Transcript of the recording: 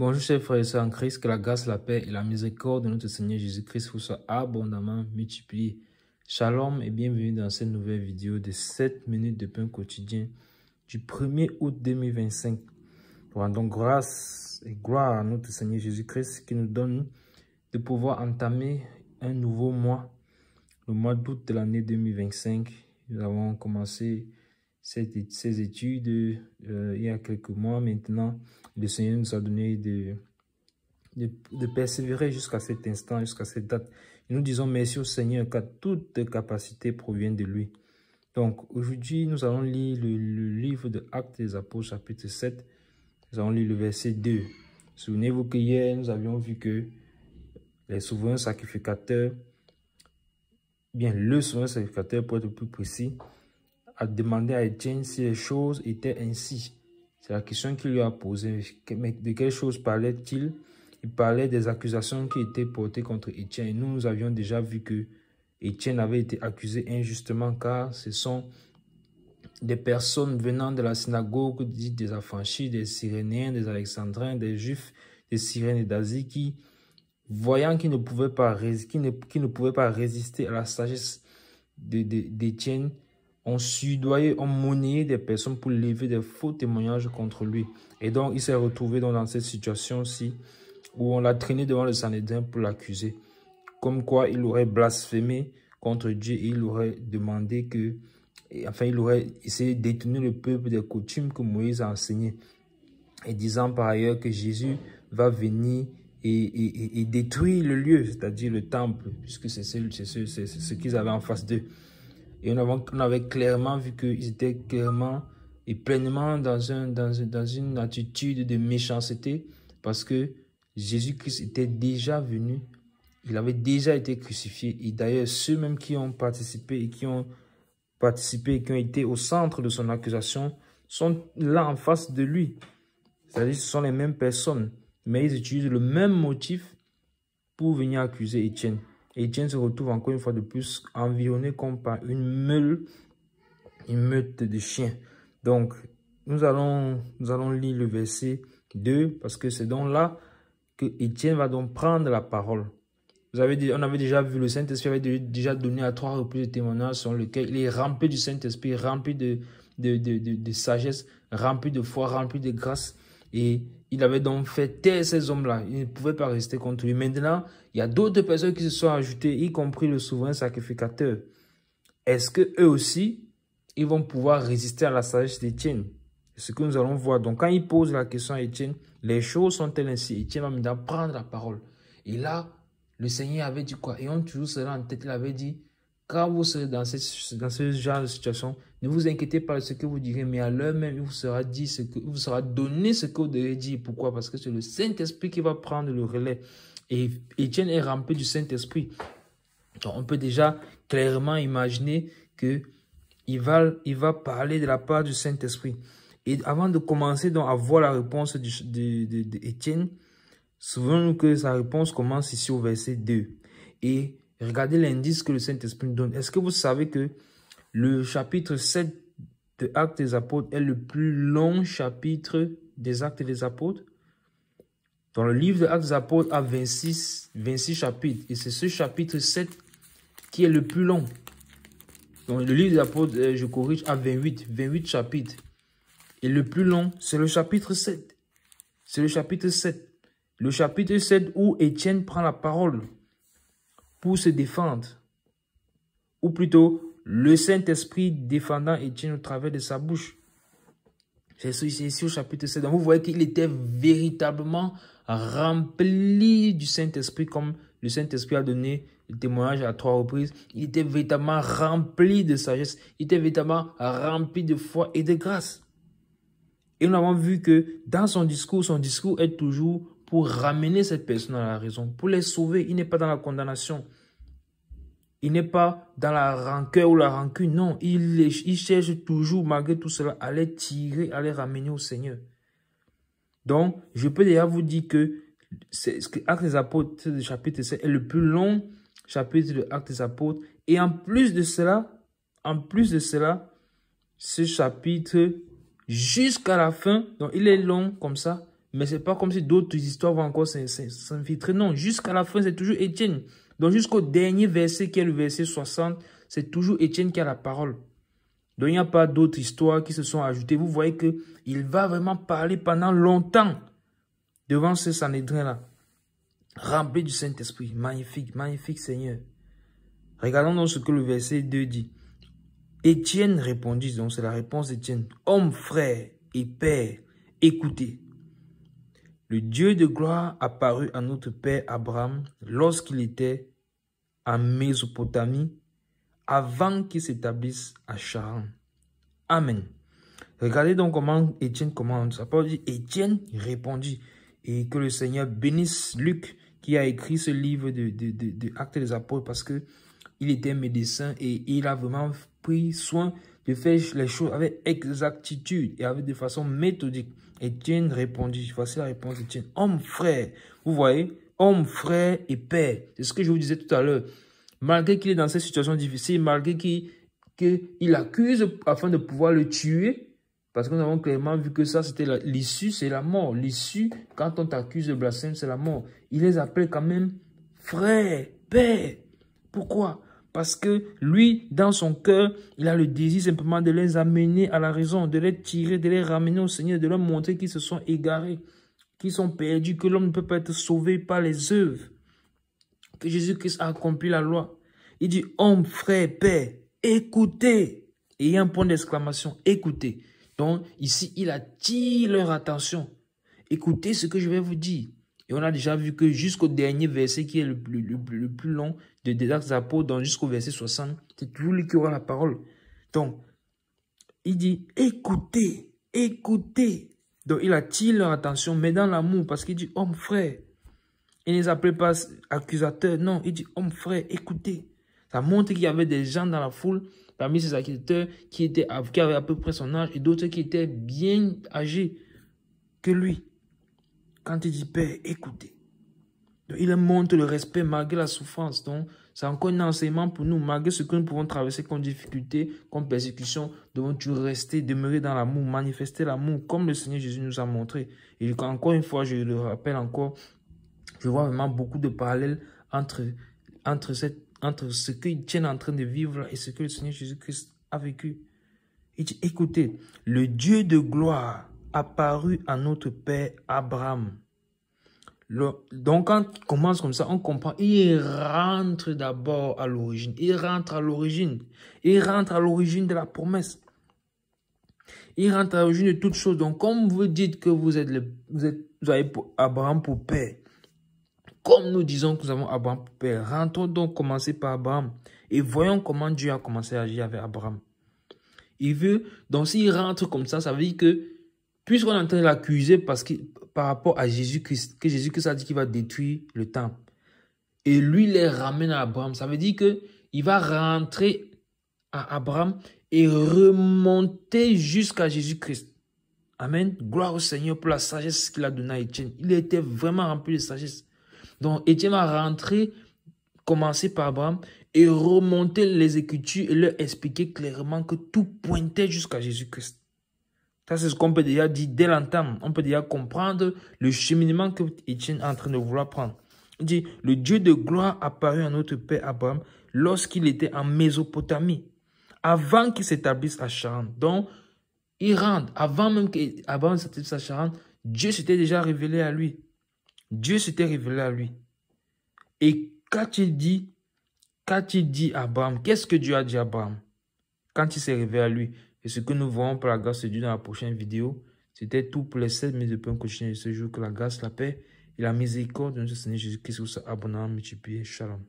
Bonjour chers frères et sœurs en Christ, que la grâce, la paix et la miséricorde de notre Seigneur Jésus-Christ vous soient abondamment multipliées. Shalom et bienvenue dans cette nouvelle vidéo de 7 minutes de pain quotidien du 1er août 2025. Rendons grâce et gloire à notre Seigneur Jésus-Christ qui nous donne de pouvoir entamer un nouveau mois, le mois d'août de l'année 2025. Nous avons commencé ces études il y a quelques mois maintenant. Le Seigneur nous a donné de persévérer jusqu'à cet instant, jusqu'à cette date. Et nous disons merci au Seigneur car toute capacité provient de lui. Donc aujourd'hui, nous allons lire le livre de Actes des Apôtres, chapitre 7. Nous allons lire le verset 2. Souvenez-vous que hier, nous avions vu que les souverains sacrificateurs, le souverain sacrificateur, pour être plus précis, a demandé à Étienne si les choses étaient ainsi. C'est la question qu'il lui a posée. Mais de quelle chose parlait-il? Il parlait des accusations qui étaient portées contre Étienne. Et nous avions déjà vu que Étienne avait été accusé injustement car ce sont des personnes venant de la synagogue dite des affranchis, des Cyrénéens, des Alexandrins, des Juifs, des Cyrènes et d'Asie qui, voyant qu'ils ne pouvaient pas résister à la sagesse d'Étienne, ont sudoyé, ont monnayé des personnes pour lever des faux témoignages contre lui. Et donc, il s'est retrouvé dans cette situation-ci où on l'a traîné devant le Sanhédrin pour l'accuser. Comme quoi, il aurait blasphémé contre Dieu et il aurait demandé que... Enfin, il aurait essayé de détourner le peuple des coutumes que Moïse a enseignées. Et disant par ailleurs que Jésus va venir et détruire le lieu, c'est-à-dire le temple, puisque c'est ce qu'ils avaient en face d'eux. Et on avait clairement vu qu'ils étaient clairement et pleinement dans une attitude de méchanceté parce que Jésus-Christ était déjà venu, il avait déjà été crucifié. Et d'ailleurs, ceux-mêmes qui ont participé et qui ont été au centre de son accusation sont là en face de lui. C'est-à-dire ce sont les mêmes personnes, mais ils utilisent le même motif pour venir accuser Étienne. Étienne se retrouve encore une fois de plus environné comme par une meute de chiens. Donc, nous allons lire le verset 2 parce que c'est donc là que Étienne va donc prendre la parole. On avait déjà vu, le Saint-Esprit avait déjà donné à 3 reprises de témoignages sur lequel il est rempli du Saint-Esprit, rempli de sagesse, rempli de foi, rempli de grâce. Et il avait donc fait taire ces hommes-là. Ils ne pouvaient pas rester contre lui. Maintenant, il y a d'autres personnes qui se sont ajoutées, y compris le souverain sacrificateur. Est-ce qu'eux aussi, ils vont pouvoir résister à la sagesse d'Étienne? C'est ce que nous allons voir. Donc, quand il pose la question à Étienne, les choses sont-elles ainsi? Étienne va maintenant prendre la parole. Et là, le Seigneur avait dit quoi? Et on toujours cela en tête. Il avait dit, quand vous serez dans ce genre de situation, ne vous inquiétez pas de ce que vous direz, mais à l'heure même, il vous sera donné ce que vous devez dire. Pourquoi? Parce que c'est le Saint-Esprit qui va prendre le relais. Et Étienne est rempli du Saint-Esprit. Donc, on peut déjà clairement imaginer qu'il va parler de la part du Saint-Esprit. Et avant de commencer donc à voir la réponse d'Étienne, souvenons-nous que sa réponse commence ici au verset 2. Et regardez l'indice que le Saint-Esprit nous donne. Est-ce que vous savez que le chapitre 7 de Actes des Apôtres est le plus long chapitre des Actes des Apôtres? Dans le livre de Actes des Apôtres a 26 chapitres. Et c'est ce chapitre 7 qui est le plus long. Donc le livre des Apôtres, je corrige, a 28 chapitres. Et le plus long, c'est le chapitre 7. C'est le chapitre 7. Le chapitre 7 où Étienne prend la parole pour se défendre. Ou plutôt, le Saint-Esprit défendant Étienne au travers de sa bouche. C'est ici au chapitre 7. Donc vous voyez qu'il était véritablement rempli du Saint-Esprit comme le Saint-Esprit a donné le témoignage à 3 reprises. Il était véritablement rempli de sagesse. Il était véritablement rempli de foi et de grâce. Et nous avons vu que dans son discours est toujours pour ramener cette personne à la raison, pour les sauver. Il n'est pas dans la condamnation. Il n'est pas dans la rancœur ou la rancune. Non, il cherche toujours, malgré tout cela, à les tirer, à les ramener au Seigneur. Donc, je peux déjà vous dire que Actes des Apôtres, ce chapitre 7, est le plus long chapitre de Actes des Apôtres. Et en plus de cela, ce chapitre, jusqu'à la fin, donc il est long comme ça, Mais ce n'est pas comme si d'autres histoires vont encore s'infiltrer. Non, jusqu'à la fin, c'est toujours Étienne. Donc jusqu'au dernier verset qui est le verset 60, c'est toujours Étienne qui a la parole. Donc il n'y a pas d'autres histoires qui se sont ajoutées. Vous voyez qu'il va vraiment parler pendant longtemps devant ce Sanhédrin-là. Rempli du Saint-Esprit. Magnifique, magnifique Seigneur. Regardons donc ce que le verset 2 dit. Étienne répondit, donc c'est la réponse d'Étienne. Homme, frère et père, écoutez. Le Dieu de gloire apparut à notre père Abraham lorsqu'il était en Mésopotamie, avant qu'il s'établisse à Charan. Amen. Regardez donc comment Étienne commence. Ça parle dit, Étienne répondit. Et que le Seigneur bénisse Luc qui a écrit ce livre de Actes des Apôtres parce que il était médecin et il a vraiment pris soin de faire les choses avec exactitude et avec de façon méthodique. Étienne répondit. Voici la réponse d'Étienne. Homme, frère. Vous voyez, homme, frère et père. C'est ce que je vous disais tout à l'heure. Malgré qu'il est dans cette situation difficile, malgré qu'il accuse afin de pouvoir le tuer, parce que nous avons clairement vu que ça, c'était l'issue, c'est la mort. L'issue, quand on t'accuse de blasphème, c'est la mort. Il les appelle quand même frère, père. Pourquoi? Parce que lui, dans son cœur, il a le désir simplement de les amener à la raison, de les tirer, de les ramener au Seigneur, de leur montrer qu'ils se sont égarés, qu'ils sont perdus, que l'homme ne peut pas être sauvé par les œuvres, que Jésus-Christ a accompli la loi. Il dit, homme, frère, père, écoutez. Et il y a un point d'exclamation, écoutez. Donc, ici, il attire leur attention. Écoutez ce que je vais vous dire. Et on a déjà vu que jusqu'au dernier verset qui est le plus long des Actes des Apôtres, donc jusqu'au verset 60, c'est toujours lui qui aura la parole. Donc, il dit, écoutez, écoutez. Donc, il attire leur attention, mais dans l'amour, parce qu'il dit, homme, frère. Il ne les appelle pas accusateurs, non, il dit, homme, frère, écoutez. Ça montre qu'il y avait des gens dans la foule, parmi ces accusateurs, qui avaient à peu près son âge, et d'autres qui étaient bien âgés que lui. Quand il dit Père, écoutez. Donc, il montre le respect malgré la souffrance. Donc, c'est encore un enseignement pour nous. Malgré ce que nous pouvons traverser comme difficulté, comme persécution, devons toujours rester, demeurer dans l'amour, manifester l'amour comme le Seigneur Jésus nous a montré. Et encore une fois, je le rappelle encore, je vois vraiment beaucoup de parallèles entre ce qu'ils tiennent en train de vivre et ce que le Seigneur Jésus-Christ a vécu. Il dit, écoutez, le Dieu de gloire apparut à notre père Abraham. Donc, quand il commence comme ça, on comprend. Il rentre d'abord à l'origine. Il rentre à l'origine. Il rentre à l'origine de la promesse. Il rentre à l'origine de toutes choses. Donc, comme vous dites que vous avez Abraham pour père, comme nous disons que nous avons Abraham pour père, rentrons donc commencer par Abraham. Et voyons comment Dieu a commencé à agir avec Abraham. Il veut, donc s'il rentre comme ça, ça veut dire que, puisqu'on est en train de l'accuser par rapport à Jésus-Christ, que Jésus-Christ a dit qu'il va détruire le temple, et lui les ramène à Abraham, ça veut dire qu'il va rentrer à Abraham et remonter jusqu'à Jésus-Christ. Amen. Gloire au Seigneur pour la sagesse qu'il a donnée à Étienne. Il était vraiment rempli de sagesse. Donc Étienne va rentrer, commencer par Abraham, et remonter les Écritures et leur expliquer clairement que tout pointait jusqu'à Jésus-Christ. Ça, c'est ce qu'on peut déjà dire dès l'entame. On peut déjà comprendre le cheminement que Étienne est en train de vouloir prendre. Il dit, le Dieu de gloire apparut à notre père Abraham lorsqu'il était en Mésopotamie, avant qu'il s'établisse à Charan. Donc, il rentre. Avant même qu'Abraham s'établisse à Charan, Dieu s'était déjà révélé à lui. Dieu s'était révélé à lui. Et qu'a-t-il dit à Abraham? Qu'est-ce que Dieu a dit à Abraham quand il s'est révélé à lui? Et ce que nous verrons par la grâce de Dieu dans la prochaine vidéo, c'était tout pour les 7 minutes de pain quotidien de ce jour. Que la grâce, la paix et la miséricorde de notre Seigneur Jésus-Christ vous soient abondamment multipliés. Shalom.